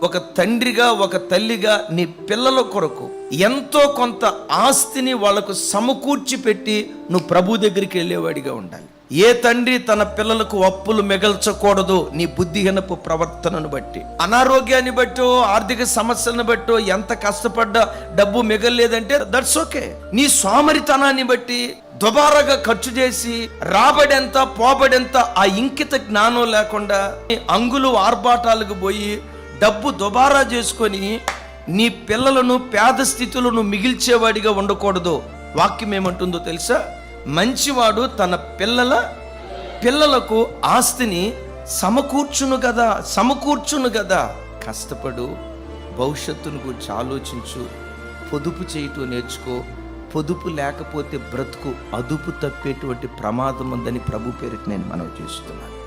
ఒక తండ్రిగా ఒక తల్లిగా నీ పిల్లల కొరకు ఎంతో కొంత ఆస్తిని వాళ్లకు సమకూర్చి పెట్టి నువ్వు ప్రభు దగ్గరికి వెళ్ళేవాడిగా ఉండాలి. ఏ తండ్రి తన పిల్లలకు అప్పులు మిగల్చకూడదు. నీ బుద్ధిహీనపు ప్రవర్తనను బట్టి, అనారోగ్యాన్ని బట్టో, ఆర్థిక సమస్యలను బట్టో, ఎంత కష్టపడ్డా డబ్బు మిగలలేదంటే దట్స్ ఓకే. నీ సోమరితనాన్ని బట్టి దుబారాగా ఖర్చు చేసి రాబడెంత పోబడెంత ఆ ఇంకిత జ్ఞానం లేకుండా అంగులు ఆర్భాటాలకు పోయి డబ్బు దుబారా చేసుకొని నీ పిల్లలను పేద స్థితులను మిగిల్చేవాడిగా ఉండకూడదు. వాక్యం ఏమంటుందో తెలుసా? మంచివాడు తన పిల్లలకు ఆస్తిని సమకూర్చును కదా. కష్టపడు, భవిష్యత్తును గురించి ఆలోచించు, పొదుపు చేయటం నేర్చుకో. పొదుపు లేకపోతే బ్రతుకు అదుపు తప్పేటువంటి ప్రమాదం ఉందని ప్రభు పేరిట నేను మనవి చేస్తున్నాను.